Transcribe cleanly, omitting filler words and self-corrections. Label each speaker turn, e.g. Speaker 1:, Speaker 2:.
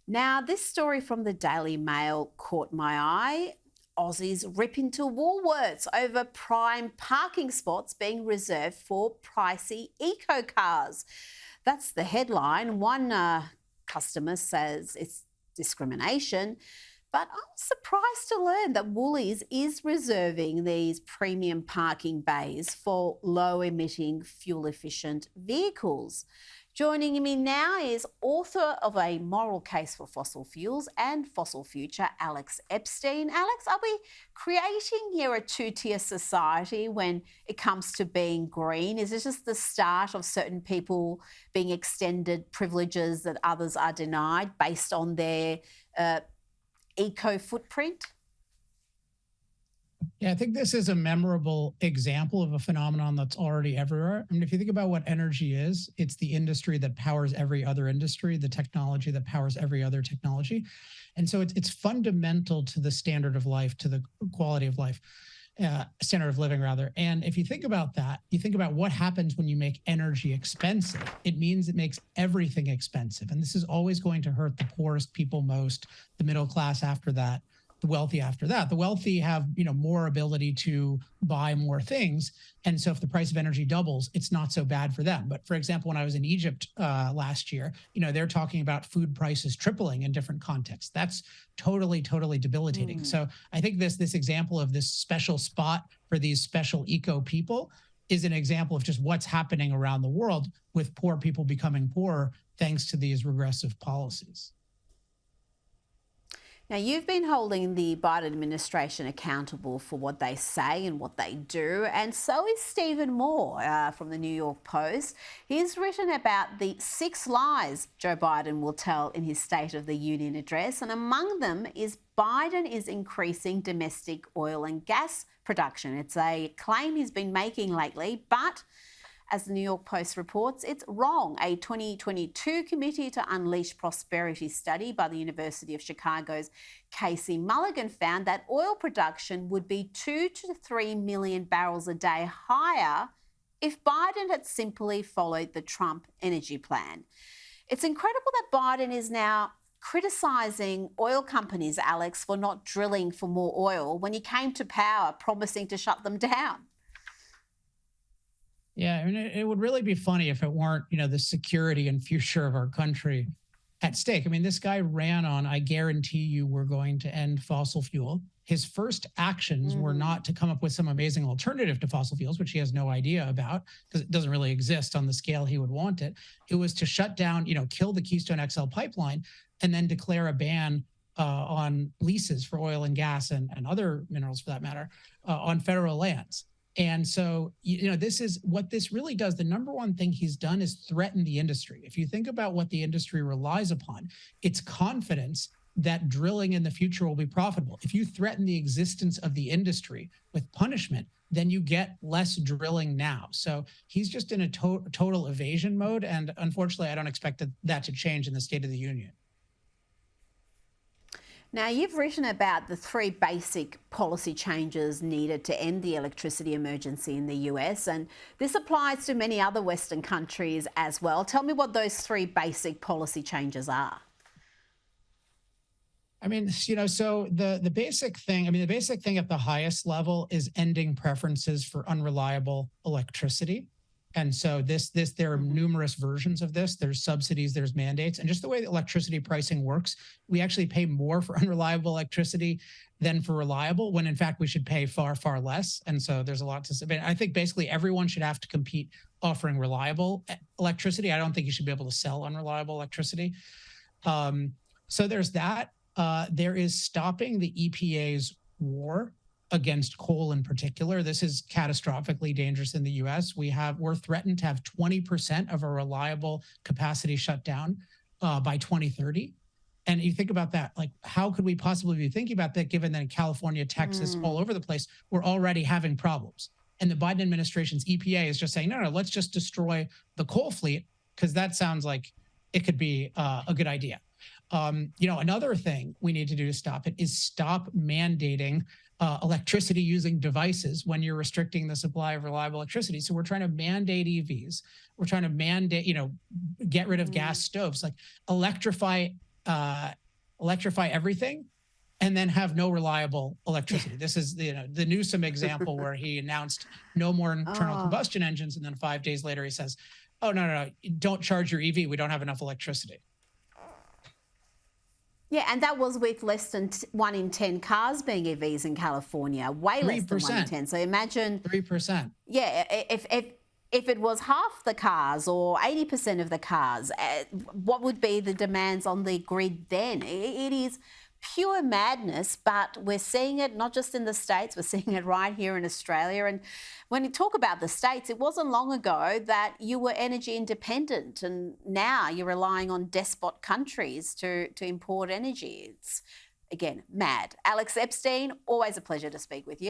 Speaker 1: Now, this story from the Daily Mail caught my eye. Aussies rip into Woolworths over prime parking spots being reserved for pricey eco cars. That's the headline. One customer says it's discrimination, but I was surprised to learn that Woolies is reserving these premium parking bays for low emitting, fuel efficient vehicles. Joining me now is author of A Moral Case for Fossil Fuels and Fossil Future, Alex Epstein. Alex, are we creating here a two-tier society when it comes to being green? Is this just the start of certain people being extended privileges that others are denied based on their eco footprint?
Speaker 2: Yeah, I think this is a memorable example of a phenomenon that's already everywhere. I mean, if you think about what energy is, it's the industry that powers every other industry, the technology that powers every other technology. And so it's fundamental to the standard of life, to the quality of life, standard of living, rather. And if you think about that, you think about what happens when you make energy expensive. It means it makes everything expensive. And this is always going to hurt the poorest people most, the middle class after that, the wealthy after that. The wealthy have, more ability to buy more things. And so if the price of energy doubles, it's not so bad for them. But for example, when I was in Egypt last year, they're talking about food prices tripling in different contexts. That's totally, totally debilitating. So I think this example of this special spot for these special eco people is an example of just what's happening around the world with poor people becoming poorer thanks to these regressive policies.
Speaker 1: Now, you've been holding the Biden administration accountable for what they say and what they do, and so is Stephen Moore from the New York Post. He's written about the 6 lies Joe Biden will tell in his State of the Union address, and among them is Biden is increasing domestic oil and gas production. It's a claim he's been making lately, but as the New York Post reports, it's wrong. A 2022 Committee to Unleash Prosperity study by the University of Chicago's Casey Mulligan found that oil production would be 2 to 3 million barrels a day higher if Biden had simply followed the Trump energy plan. It's incredible that Biden is now criticising oil companies, Alex, for not drilling for more oil when he came to power promising to shut them down.
Speaker 2: Yeah, I mean, it would really be funny if it weren't, the security and future of our country at stake. I mean, this guy ran on, I guarantee you we're going to end fossil fuel. His first actions were not to come up with some amazing alternative to fossil fuels, which he has no idea about because it doesn't really exist on the scale he would want it. It was to shut down, kill the Keystone XL pipeline and then declare a ban on leases for oil and gas and other minerals for that matter on federal lands. And so, this is what this really does. The number one thing he's done is threaten the industry. If you think about what the industry relies upon, it's confidence that drilling in the future will be profitable. If you threaten the existence of the industry with punishment, then you get less drilling now. So he's just in a total evasion mode. And unfortunately, I don't expect that to change in the State of the Union.
Speaker 1: Now, you've written about the 3 basic policy changes needed to end the electricity emergency in the US, and this applies to many other Western countries as well. Tell me what those 3 basic policy changes are.
Speaker 2: I mean, so the basic thing at the highest level is ending preferences for unreliable electricity. And so there are numerous versions of this. There's subsidies, there's mandates, and just the way that electricity pricing works, we actually pay more for unreliable electricity than for reliable, when in fact we should pay far, far less. And so there's a lot to say. I think basically everyone should have to compete offering reliable electricity. I don't think you should be able to sell unreliable electricity. So there's that. There is stopping the EPA's war against coal in particular. This is catastrophically dangerous in the US. We're threatened to have 20% of our reliable capacity shut down by 2030. And you think about that, like, how could we possibly be thinking about that given that in California, Texas, all over the place, we're already having problems. And the Biden administration's EPA is just saying, no, let's just destroy the coal fleet because that sounds like it could be a good idea. Another thing we need to do to stop it is stop mandating electricity using devices when you're restricting the supply of reliable electricity. So we're trying to mandate EVs. We're trying to mandate, get rid of gas stoves, like electrify electrify everything and then have no reliable electricity. This is the Newsom example where he announced no more internal combustion engines, and then 5 days later he says, "Oh no, don't charge your EV. We don't have enough electricity."
Speaker 1: Yeah, and that was with less than 1 in 10 cars being EVs in California, way less than 1 in 10. So imagine
Speaker 2: 3%.
Speaker 1: Yeah, if it was half the cars or 80% of the cars, what would be the demands on the grid then? It is pure madness, but we're seeing it not just in the States, we're seeing it right here in Australia. And when you talk about the States, it wasn't long ago that you were energy independent, and now you're relying on despot countries to import energy. It's, again, mad. Alex Epstein, always a pleasure to speak with you.